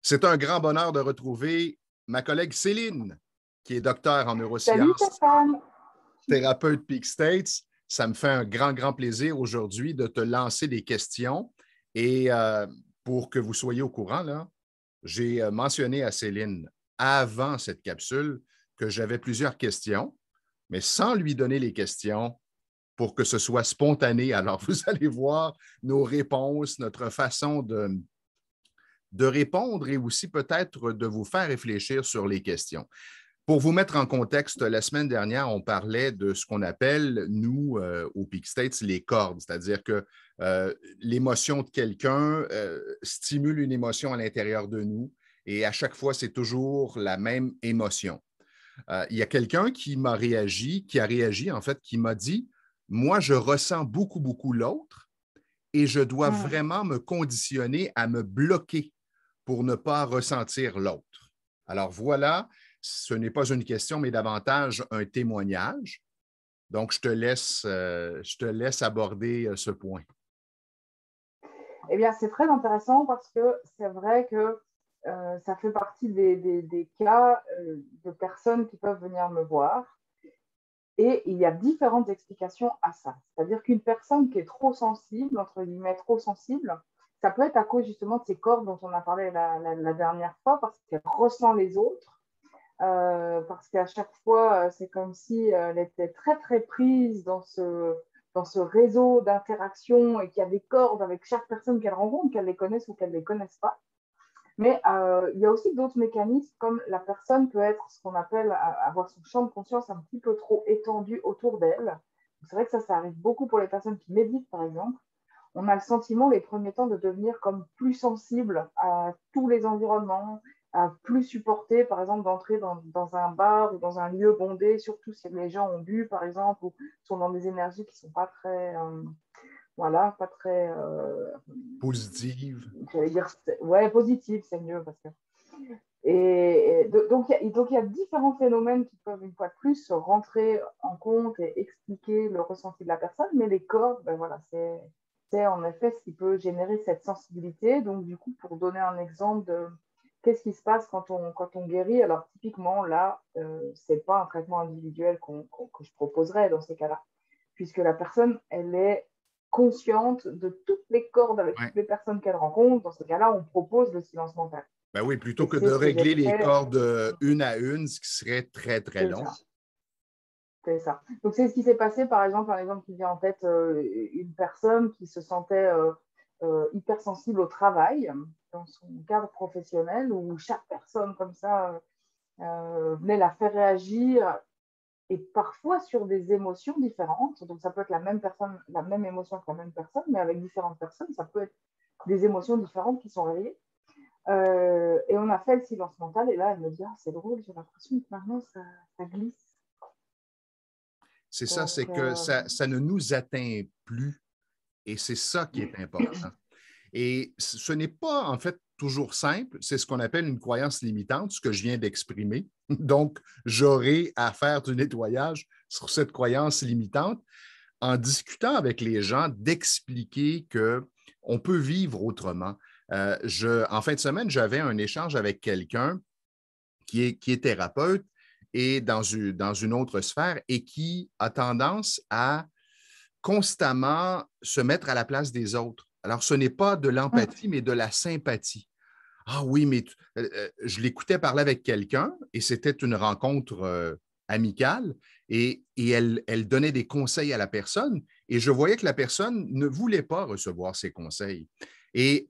C'est un grand bonheur de retrouver ma collègue Céline, qui est docteur en Salut neurosciences, Stéphane. thérapeute Peak States. Ça me fait un grand, grand plaisir aujourd'hui de te lancer des questions. Et pour que vous soyez au courant, là, j'ai mentionné à Céline avant cette capsule que j'avais plusieurs questions, mais sans lui donner les questions pour que ce soit spontané. Alors, vous allez voir nos réponses, notre façon de répondre et aussi peut-être de vous faire réfléchir sur les questions. Pour vous mettre en contexte, la semaine dernière, on parlait de ce qu'on appelle, nous, au Peak States, les cordes, c'est-à-dire que l'émotion de quelqu'un stimule une émotion à l'intérieur de nous et à chaque fois, c'est toujours la même émotion. Il y a quelqu'un qui m'a réagi, qui a réagi, en fait, qui m'a dit, moi, je ressens beaucoup, beaucoup l'autre et je dois vraiment me conditionner à me bloquer pour ne pas ressentir l'autre. Alors voilà, ce n'est pas une question, mais davantage un témoignage. Donc, je te laisse aborder ce point. Eh bien, c'est très intéressant parce que c'est vrai que ça fait partie des cas de personnes qui peuvent venir me voir. Et il y a différentes explications à ça. C'est-à-dire qu'une personne qui est trop sensible, entre guillemets, trop sensible, ça peut être à cause justement de ces cordes dont on a parlé la dernière fois, parce qu'elle ressent les autres, parce qu'à chaque fois, c'est comme si elle était très, très prise dans ce réseau d'interaction et qu'il y a des cordes avec chaque personne qu'elle rencontre, qu'elle les connaisse ou qu'elle ne les connaisse pas. Mais il y a aussi d'autres mécanismes, comme la personne peut être ce qu'on appelle avoir son champ de conscience un petit peu trop étendu autour d'elle. C'est vrai que ça arrive beaucoup pour les personnes qui méditent, par exemple. On a le sentiment, les premiers temps, de devenir comme plus sensible à tous les environnements, à plus supporter, par exemple, d'entrer dans un bar ou dans un lieu bondé, surtout si les gens ont bu, par exemple, ou sont dans des énergies qui ne sont pas très... voilà, pas très... Positive. j'allais dire, ouais, positive, c'est mieux. Parce que... donc, il y a différents phénomènes qui peuvent, une fois de plus, rentrer en compte et expliquer le ressenti de la personne, mais les cordes, ben voilà, c'est en effet ce qui peut générer cette sensibilité. Donc, du coup, pour donner un exemple de qu'est-ce qui se passe quand on guérit, alors typiquement, là, ce n'est pas un traitement individuel que je proposerais dans ces cas-là, puisque la personne, elle est consciente de toutes les cordes avec Ouais. toutes les personnes qu'elle rencontre. Dans ce cas-là, on propose le silence mental. Ben oui, plutôt Et que c'est de ce que j'ai régler les fait. cordes une à une, ce qui serait très, très C'est long. ça. C'est ça. Donc, c'est ce qui s'est passé, par exemple, un exemple qui vient en tête, une personne qui se sentait hypersensible au travail, dans son cadre professionnel, où chaque personne comme ça venait la faire réagir, et parfois sur des émotions différentes. Donc, ça peut être la même personne, la même émotion que la même personne, mais avec différentes personnes. Ça peut être des émotions différentes qui sont réveillées. Et on a fait le silence mental, et là, elle me dit, ah, c'est drôle, j'ai l'impression que maintenant, ça glisse. C'est ça, Donc, c'est que ça ne nous atteint plus et c'est ça qui est important. Et ce n'est pas, en fait, toujours simple. C'est ce qu'on appelle une croyance limitante, ce que je viens d'exprimer. Donc, j'aurai à faire du nettoyage sur cette croyance limitante en discutant avec les gens, d'expliquer qu'on peut vivre autrement. En fin de semaine, j'avais un échange avec quelqu'un qui est thérapeute et dans une autre sphère et qui a tendance à constamment se mettre à la place des autres. Alors, ce n'est pas de l'empathie, mais de la sympathie. Ah oui, mais je l'écoutais parler avec quelqu'un et c'était une rencontre amicale et elle donnait des conseils à la personne et je voyais que la personne ne voulait pas recevoir ces conseils. Et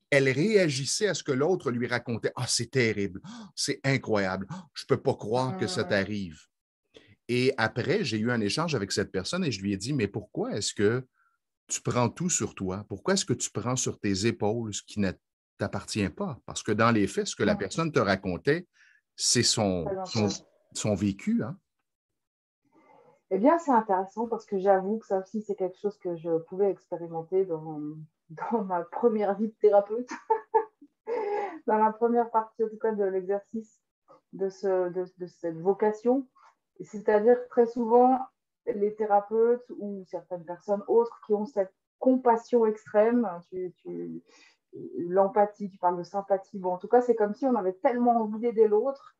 elle réagissait à ce que l'autre lui racontait. Ah, c'est terrible, ah, c'est incroyable, ah, je ne peux pas croire que ça t'arrive. Et après, j'ai eu un échange avec cette personne et je lui ai dit, mais pourquoi est-ce que tu prends tout sur toi? Pourquoi est-ce que tu prends sur tes épaules ce qui ne t'appartient pas? Parce que dans les faits, ce que la personne te racontait, c'est son vécu. Hein? eh bien, c'est intéressant parce que j'avoue que ça aussi, c'est quelque chose que je pouvais expérimenter dans ma première vie de thérapeute, dans la première partie, en tout cas, de l'exercice de cette vocation. C'est-à-dire que très souvent, les thérapeutes ou certaines personnes autres qui ont cette compassion extrême, l'empathie, tu parles de sympathie. Bon, en tout cas, c'est comme si on avait tellement envie d'aider l'autre.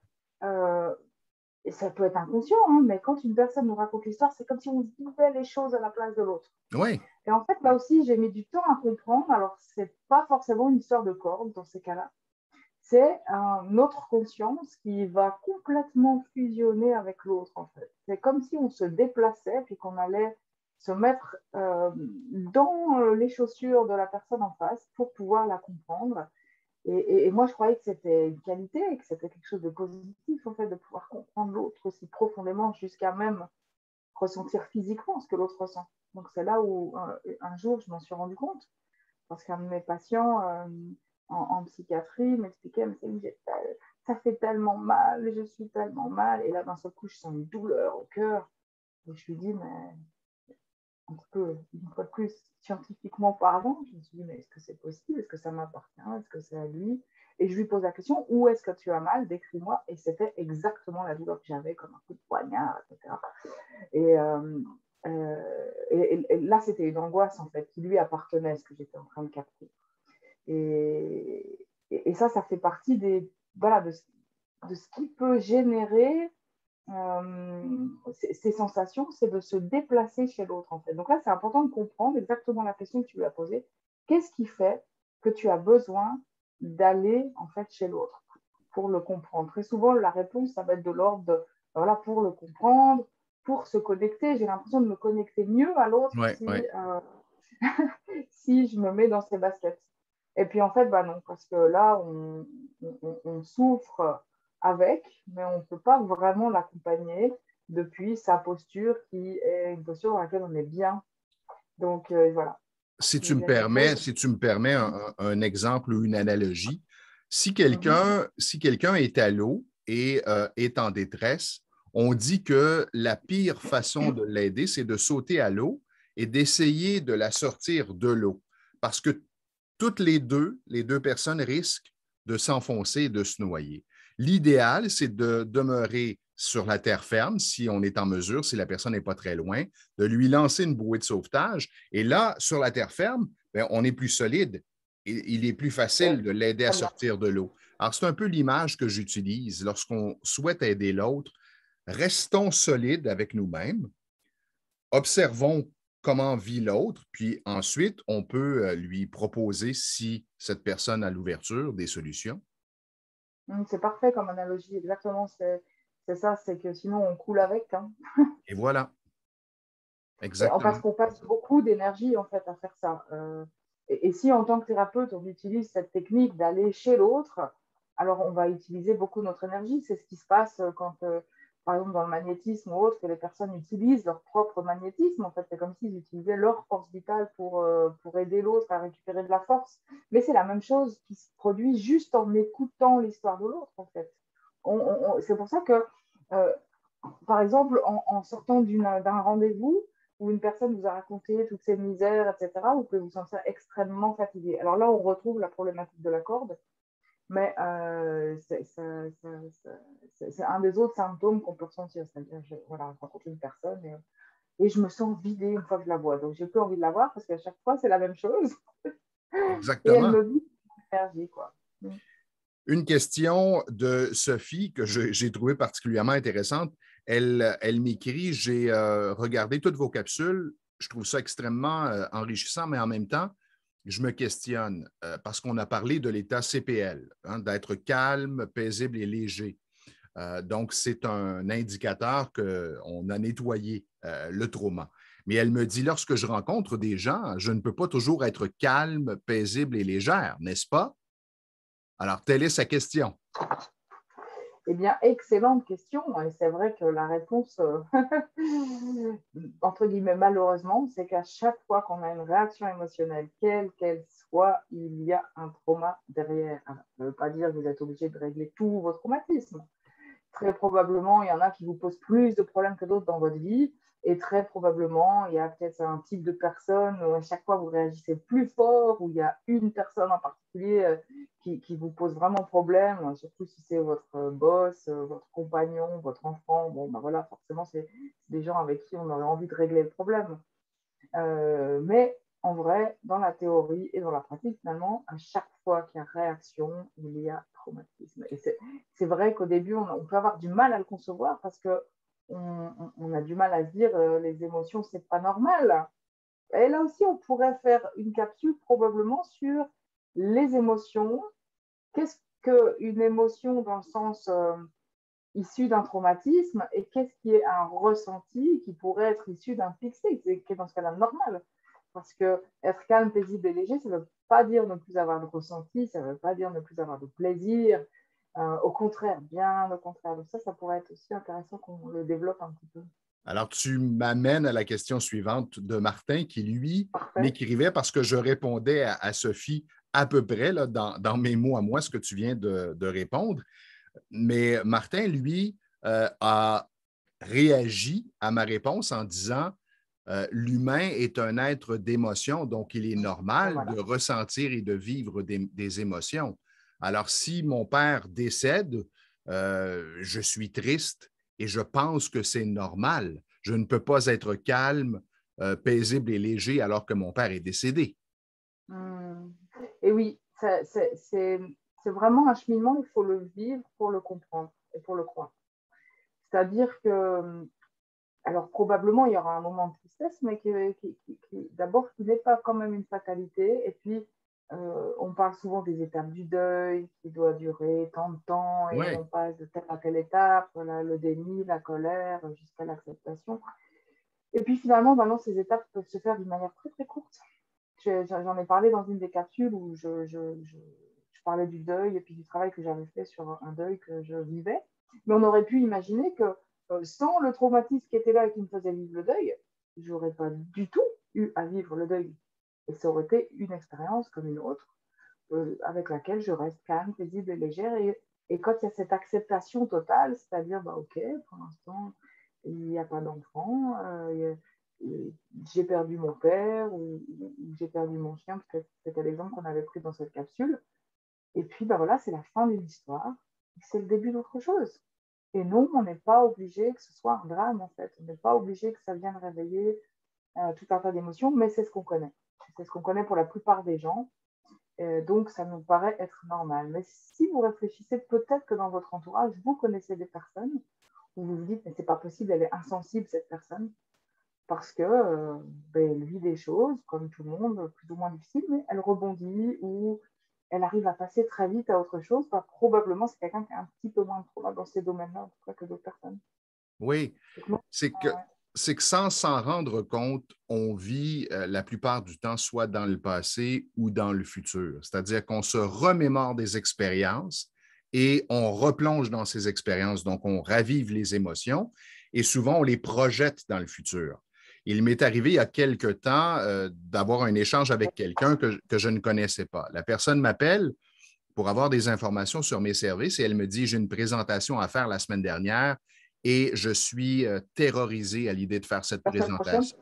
Et ça peut être inconscient, hein, mais quand une personne nous raconte l'histoire, c'est comme si on vivait les choses à la place de l'autre. Oui. Et en fait, là aussi, j'ai mis du temps à comprendre. Alors, c'est pas forcément une histoire de corde dans ces cas-là. C'est une autre conscience qui va complètement fusionner avec l'autre, en fait. C'est comme si on se déplaçait, puis qu'on allait se mettre dans les chaussures de la personne en face pour pouvoir la comprendre. Et moi, je croyais que c'était une qualité, que c'était quelque chose de positif, en fait, de pouvoir comprendre l'autre aussi profondément, jusqu'à même ressentir physiquement ce que l'autre ressent. Donc, c'est là où, un jour, je m'en suis rendu compte, parce qu'un de mes patients en psychiatrie m'expliquait, mais ça fait tellement mal, je suis tellement mal, et là, d'un seul coup, je sens une douleur au cœur, et je lui dis, mais un petit peu, une fois de plus, scientifiquement parlant, je me suis dit, mais est-ce que c'est possible? Est-ce que ça m'appartient? Est-ce que c'est à lui? Et je lui pose la question, où est-ce que tu as mal? Décris-moi. Et c'était exactement la douleur que j'avais, comme un coup de poignard, etc. Et, et là, c'était une angoisse, en fait, qui lui appartenait, ce que j'étais en train de capter. Et ça fait partie des, voilà, de ce qui peut générer ces sensations, c'est de se déplacer chez l'autre, en fait. Donc là, c'est important de comprendre exactement la question que tu lui as posée. Qu'est-ce qui fait que tu as besoin d'aller, en fait, chez l'autre pour le comprendre? Très souvent, la réponse, ça va être de l'ordre de, voilà, pour le comprendre, pour se connecter. J'ai l'impression de me connecter mieux à l'autre Ouais, ouais. si je me mets dans ses baskets. Et puis, en fait, bah non, parce que là, on souffre avec, mais on ne peut pas vraiment l'accompagner depuis sa posture qui est une posture dans laquelle on est bien. Donc, voilà. Si tu Il me y a quelque chose. permets, si tu me permets un exemple ou une analogie, si Mhm. quelqu'un est à l'eau et est en détresse, on dit que la pire façon de l'aider, c'est de sauter à l'eau et d'essayer de la sortir de l'eau. Parce que toutes les deux personnes risquent de s'enfoncer et de se noyer. L'idéal, c'est de demeurer sur la terre ferme, si on est en mesure, si la personne n'est pas très loin, de lui lancer une bouée de sauvetage. Et là, sur la terre ferme, bien, on est plus solide. Et il est plus Ouais, facile de l'aider à très bien. sortir de l'eau. Alors, c'est un peu l'image que j'utilise lorsqu'on souhaite aider l'autre. Restons solides avec nous-mêmes, observons comment vit l'autre, puis ensuite, on peut lui proposer, si cette personne a l'ouverture, des solutions. C'est parfait comme analogie, exactement. C'est ça, c'est que sinon, on coule avec. Hein. Et voilà, Parce exactement. qu'on passe beaucoup d'énergie, en fait, à faire ça. Et si, en tant que thérapeute, on utilise cette technique d'aller chez l'autre, alors on va utiliser beaucoup notre énergie. C'est ce qui se passe quand, par exemple, dans le magnétisme ou autre, que les personnes utilisent leur propre magnétisme. En fait, c'est comme s'ils utilisaient leur force vitale pour aider l'autre à récupérer de la force. Mais c'est la même chose qui se produit juste en écoutant l'histoire de l'autre, en fait. C'est pour ça que, euh, par exemple, en sortant d'un rendez-vous, où une personne vous a raconté toutes ses misères, etc., vous pouvez vous sentir extrêmement fatigué. Alors là, on retrouve la problématique de la corde, mais c'est un des autres symptômes qu'on peut ressentir. C'est-à-dire, voilà, je rencontre une personne et je me sens vidée une fois que je la vois. Donc, j'ai plus envie de la voir parce qu'à chaque fois, c'est la même chose. Et elle Exactement. me vide l'énergie, quoi. Une question de Sophie que j'ai trouvée particulièrement intéressante. Elle m'écrit, j'ai regardé toutes vos capsules. Je trouve ça extrêmement enrichissant, mais en même temps, je me questionne parce qu'on a parlé de l'état CPL, hein, d'être calme, paisible et léger. Donc, c'est un indicateur qu'on a nettoyé le trauma. Mais elle me dit, lorsque je rencontre des gens, je ne peux pas toujours être calme, paisible et légère, n'est-ce pas? Alors, telle est sa question. Eh bien, excellente question. Et c'est vrai que la réponse, entre guillemets, malheureusement, c'est qu'à chaque fois qu'on a une réaction émotionnelle, quelle qu'elle soit, il y a un trauma derrière. Alors, ça ne veut pas dire que vous êtes obligé de régler tous vos traumatismes. Très probablement, il y en a qui vous posent plus de problèmes que d'autres dans votre vie. Et très probablement, il y a peut-être un type de personne où à chaque fois vous réagissez plus fort, où il y a une personne en particulier qui vous pose vraiment problème, surtout si c'est votre boss, votre compagnon, votre enfant. Bon, ben voilà, forcément, c'est des gens avec qui on aurait envie de régler le problème. Mais en vrai, dans la théorie et dans la pratique, finalement, à chaque fois qu'il y a réaction, il y a traumatisme. Et c'est vrai qu'au début, on peut avoir du mal à le concevoir parce qu'on a du mal à se dire les émotions, c'est pas normal. Et là aussi, on pourrait faire une capsule probablement sur les émotions. Qu'est-ce qu'une émotion dans le sens issu d'un traumatisme et qu'est-ce qui est un ressenti qui pourrait être issu d'un fixé, qui est dans ce cas-là normal. Parce que être calme, paisible et léger, ça ne veut pas dire ne plus avoir de ressenti, ça ne veut pas dire ne plus avoir de plaisir. Au contraire, bien au contraire. Donc ça pourrait être aussi intéressant qu'on le développe un petit peu. Alors, tu m'amènes à la question suivante de Martin qui, lui, Parfait. m'écrivait parce que je répondais à Sophie à peu près là, dans mes mots à moi, ce que tu viens de répondre. Mais Martin, lui, a réagi à ma réponse en disant l'humain est un être d'émotion, donc il est Ben normal de voilà. ressentir et de vivre des émotions. Alors, si mon père décède, je suis triste et je pense que c'est normal. Je ne peux pas être calme, paisible et léger alors que mon père est décédé. Et oui, c'est vraiment un cheminement, il faut le vivre pour le comprendre et pour le croire. C'est-à-dire que, alors probablement il y aura un moment de tristesse, mais d'abord qui n'est pas quand même une fatalité. Et puis, on parle souvent des étapes du deuil qui doit durer tant de temps et Oui. on passe de telle à telle étape, voilà, le déni, la colère, jusqu'à l'acceptation. Et puis finalement, maintenant, ces étapes peuvent se faire d'une manière très très courte. J'en ai parlé dans une des capsules où je parlais du deuil et puis du travail que j'avais fait sur un deuil que je vivais. Mais on aurait pu imaginer que sans le traumatisme qui était là et qui me faisait vivre le deuil, j'aurais pas du tout eu à vivre le deuil. Et ça aurait été une expérience comme une autre, avec laquelle je reste calme, paisible et légère. Et quand il y a cette acceptation totale, c'est-à-dire, bah, ok, pour l'instant, il n'y a pas d'enfant, j'ai perdu mon père ou j'ai perdu mon chien, parce que c'était l'exemple qu'on avait pris dans cette capsule. Et puis, bah voilà, c'est la fin d'une histoire, c'est le début d'autre chose. Et non, on n'est pas obligé que ce soit un drame, en fait. On n'est pas obligé que ça vienne réveiller tout un tas d'émotions, mais c'est ce qu'on connaît. C'est ce qu'on connaît pour la plupart des gens. Donc, ça nous paraît être normal. Mais si vous réfléchissez, peut-être que dans votre entourage, vous connaissez des personnes où vous vous dites, mais c'est pas possible, elle est insensible, cette personne, parce que elle vit des choses, comme tout le monde, plus ou moins difficiles, mais elle rebondit ou elle arrive à passer très vite à autre chose. Bah, probablement, c'est quelqu'un qui a un petit peu moins de trauma dans ces domaines-là, en tout cas, que d'autres personnes. Oui, Donc, moi, c'est que, ouais. c'est que sans s'en rendre compte, on vit la plupart du temps soit dans le passé ou dans le futur. C'est-à-dire qu'on se remémore des expériences et on replonge dans ces expériences. Donc, on ravive les émotions et souvent, on les projette dans le futur. Il m'est arrivé il y a quelque temps d'avoir un échange avec quelqu'un que je ne connaissais pas. La personne m'appelle pour avoir des informations sur mes services et elle me dit, j'ai une présentation à faire la semaine dernière et je suis terrorisé à l'idée de faire cette La semaine prochaine. présentation.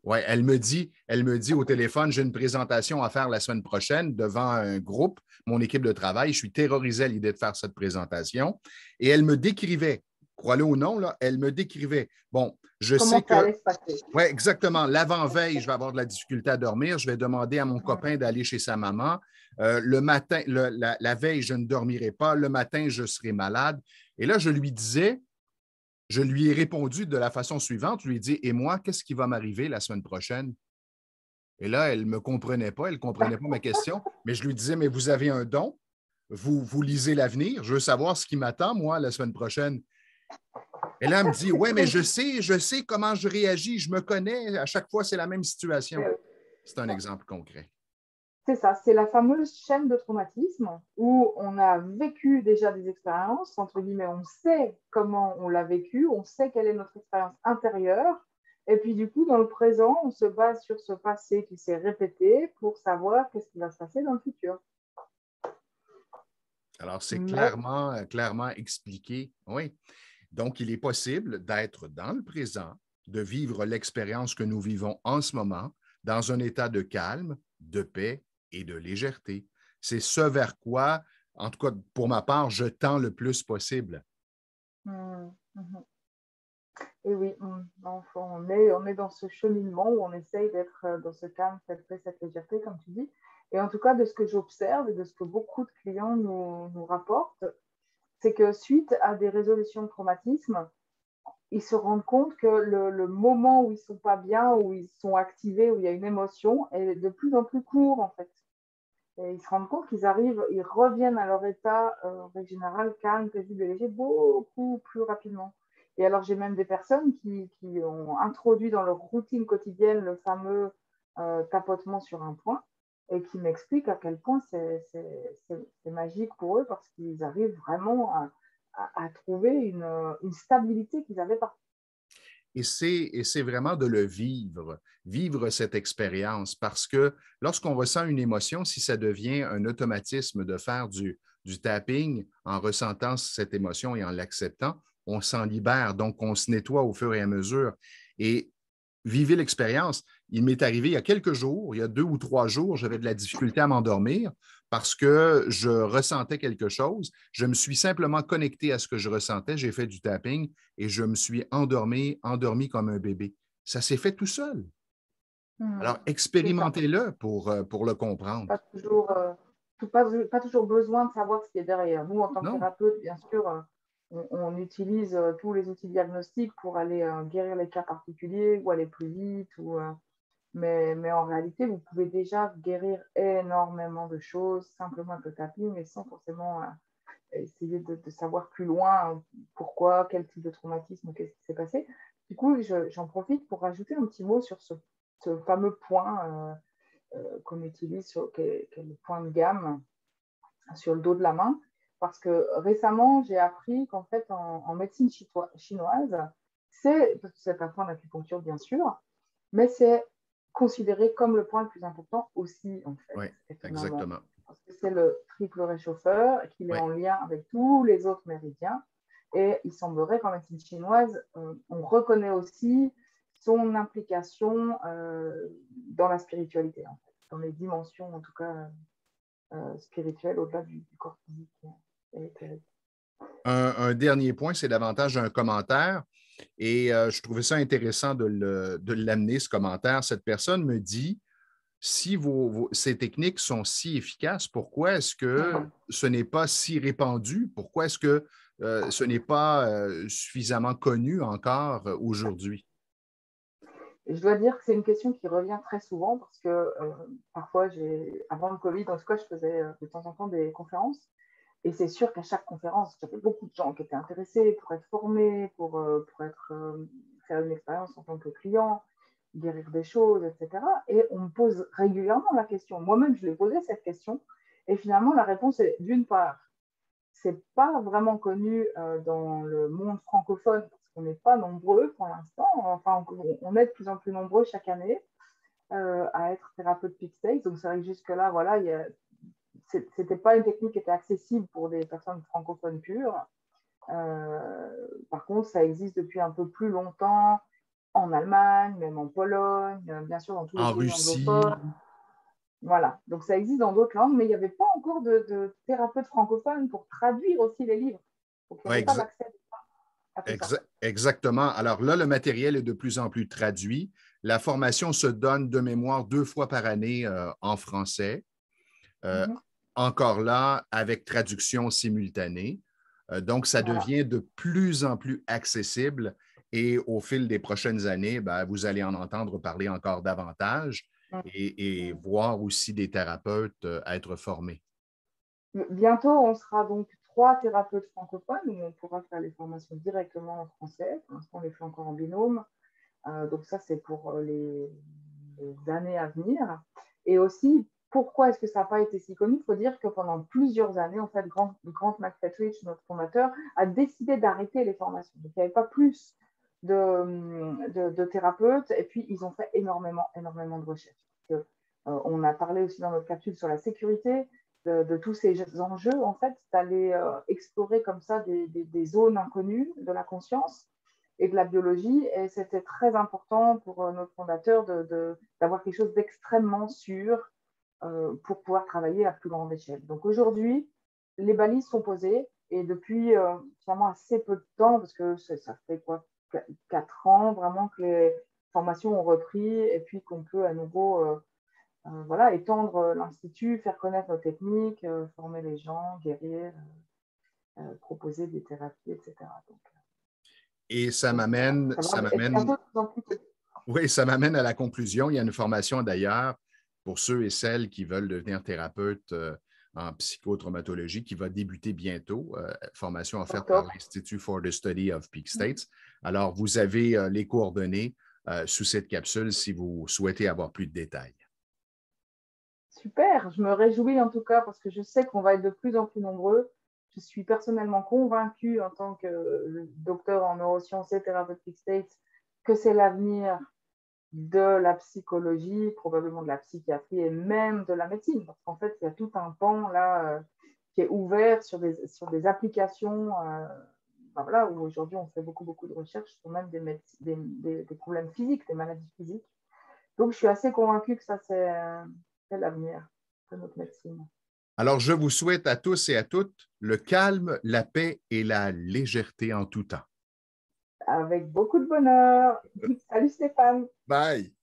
Ouais, elle me dit au téléphone, j'ai une présentation à faire la semaine prochaine devant un groupe, mon équipe de travail. Je suis terrorisé à l'idée de faire cette présentation. Et elle me décrivait, crois-le ou non, là, elle me décrivait. Bon, je sais Comment ça que allait se passer? oui, exactement. L'avant-veille, je vais avoir de la difficulté à dormir. Je vais demander à mon copain d'aller chez sa maman. Le matin, la veille, je ne dormirai pas. Le matin, je serai malade. Et là, je lui disais, je lui ai répondu de la façon suivante. Je lui ai dit, et moi, qu'est-ce qui va m'arriver la semaine prochaine? Et là, elle ne me comprenait pas. Elle ne comprenait pas ma question. Mais je lui disais, mais vous avez un don. Vous lisez l'avenir. Je veux savoir ce qui m'attend, moi, la semaine prochaine. Et là, elle me dit, ouais, mais je sais comment je réagis, je me connais, à chaque fois, c'est la même situation. C'est un exemple concret. C'est ça, c'est la fameuse chaîne de traumatisme où on a vécu déjà des expériences, entre guillemets, on sait comment on l'a vécu, on sait quelle est notre expérience intérieure, et puis du coup, dans le présent, on se base sur ce passé qui s'est répété pour savoir qu'est-ce qui va se passer dans le futur. Alors, c'est Mais clairement expliqué. Oui. Donc, il est possible d'être dans le présent, de vivre l'expérience que nous vivons en ce moment dans un état de calme, de paix et de légèreté. C'est ce vers quoi, en tout cas pour ma part, je tends le plus possible. mmh, mmh. Et oui, on est dans ce cheminement où on essaye d'être dans ce calme, cette paix, cette légèreté, comme tu dis. Et en tout cas, de ce que j'observe et de ce que beaucoup de clients nous rapportent, c'est que suite à des résolutions de traumatisme, ils se rendent compte que le moment où ils ne sont pas bien, où ils sont activés, où il y a une émotion, est de plus en plus court, en fait. Et ils se rendent compte ils reviennent à leur état en règle générale, calme, paisible et léger, beaucoup plus rapidement. Et alors, j'ai même des personnes qui ont introduit dans leur routine quotidienne le fameux tapotement sur un point et qui m'expliquent à quel point c'est magique pour eux parce qu'ils arrivent vraiment à trouver une stabilité qu'ils n'avaient pas. Et c'est vraiment de le vivre, vivre cette expérience, parce que lorsqu'on ressent une émotion, si ça devient un automatisme de faire du tapping en ressentant cette émotion et en l'acceptant, on s'en libère, donc on se nettoie au fur et à mesure. Et vivez l'expérience. Il m'est arrivé il y a quelques jours, il y a 2 ou 3 jours, j'avais de la difficulté à m'endormir parce que je ressentais quelque chose. Je me suis simplement connecté à ce que je ressentais. J'ai fait du tapping et je me suis endormi comme un bébé. Ça s'est fait tout seul. Mmh. Alors, C'est ça. expérimentez-le pour le comprendre. Pas toujours, pas toujours besoin de savoir ce qui est derrière. Nous, en tant que Non? thérapeute, bien sûr, on utilise tous les outils diagnostiques pour aller guérir les cas particuliers ou aller plus vite. Mais en réalité, vous pouvez déjà guérir énormément de choses simplement avec le tapping et sans forcément essayer de savoir plus loin pourquoi, quel type de traumatisme, qu'est-ce qui s'est passé. Du coup, j'en profite pour rajouter un petit mot sur ce fameux point qu'on utilise, qui est le point de gamme sur le dos de la main. Parce que récemment, j'ai appris qu'en fait, en médecine chinoise, c'est un point d'acupuncture, bien sûr, mais c'est considéré comme le point le plus important aussi, en fait, Oui, et finalement. exactement. Parce que c'est le triple réchauffeur, qu'il est Oui. en lien avec tous les autres méridiens. Et il semblerait qu'en médecine chinoise, on reconnaît aussi son implication dans la spiritualité, en fait, dans les dimensions, en tout cas, spirituelles, au-delà du corps physique et éthérique. Un dernier point, c'est davantage un commentaire. Et je trouvais ça intéressant de l'amener, ce commentaire. Cette personne me dit, si ces techniques sont si efficaces, pourquoi est-ce que ce n'est pas si répandu? Pourquoi est-ce que ce n'est pas suffisamment connu encore aujourd'hui? Et je dois dire que c'est une question qui revient très souvent parce que parfois, avant le Covid, en tout cas, je faisais de temps en temps des conférences. Et c'est sûr qu'à chaque conférence, j'avais beaucoup de gens qui étaient intéressés pour être formés, faire une expérience en tant que client, guérir des choses, etc. Et on me pose régulièrement la question. Moi-même, je l'ai posé cette question. Et finalement, la réponse est d'une part, c'est pas vraiment connu dans le monde francophone parce qu'on n'est pas nombreux pour l'instant. Enfin, on est de plus en plus nombreux chaque année à être thérapeute Peak State. Donc, c'est vrai que jusque-là, voilà, c'était pas une technique qui était accessible pour des personnes francophones pures. Par contre, ça existe depuis un peu plus longtemps en Allemagne, même en Pologne, bien sûr dans tous les En pays Russie, anglophones. Voilà, donc ça existe dans d'autres langues, mais il n'y avait pas encore de thérapeutes francophones pour traduire aussi les livres. Donc il n'y ouais, avait pas d'accès à tout ça. exactement. Alors là, le matériel est de plus en plus traduit. La formation se donne de mémoire 2 fois par année en français. Euh, Mhm. encore là, avec traduction simultanée. Donc, ça Voilà. devient de plus en plus accessible et au fil des prochaines années, ben, vous allez en entendre parler encore davantage et Mhm. voir aussi des thérapeutes être formés. Bientôt, on sera donc 3 thérapeutes francophones où on pourra faire les formations directement en français. Pour l'instant, on les fait encore en binôme. Donc ça, c'est pour les années à venir. Et aussi, pourquoi est-ce que ça n'a pas été si connu? Il faut dire que pendant plusieurs années, en fait, Grant McFetrich, notre fondateur, a décidé d'arrêter les formations. Donc, il n'y avait pas plus de thérapeutes. Et puis, ils ont fait énormément de recherches. On a parlé aussi dans notre capsule sur la sécurité de tous ces enjeux, en fait, d'aller explorer comme ça des zones inconnues de la conscience et de la biologie. Et c'était très important pour notre fondateur d'avoir quelque chose d'extrêmement sûr pour pouvoir travailler à plus grande échelle. Donc aujourd'hui, les balises sont posées et depuis finalement assez peu de temps, parce que ça fait quoi 4 ans, vraiment que les formations ont repris et puis qu'on peut à nouveau voilà, étendre l'institut, faire connaître nos techniques, former les gens, guérir, proposer des thérapies, etc. Donc, Et ça voilà, m'amène, ça ça va être m'amène, bientôt de plus en plus. oui, ça m'amène à la conclusion. Il y a une formation d'ailleurs pour ceux et celles qui veulent devenir thérapeutes en psychotraumatologie qui va débuter bientôt, formation offerte par Octobre. l'Institut for the Study of Peak States. Alors, vous avez les coordonnées sous cette capsule si vous souhaitez avoir plus de détails. Super, je me réjouis en tout cas parce que je sais qu'on va être de plus en plus nombreux. Je suis personnellement convaincue en tant que docteur en neurosciences et thérapeute Peak States que c'est l'avenir de la psychologie, probablement de la psychiatrie et même de la médecine. Parce qu'en fait, il y a tout un pan là qui est ouvert sur des applications ben voilà, où aujourd'hui on fait beaucoup de recherches sur même des problèmes physiques, des maladies physiques. Donc je suis assez convaincue que ça c'est l'avenir de notre médecine. Alors, je vous souhaite à tous et à toutes le calme, la paix et la légèreté en tout temps. Avec beaucoup de bonheur. Salut Stéphane. Bye!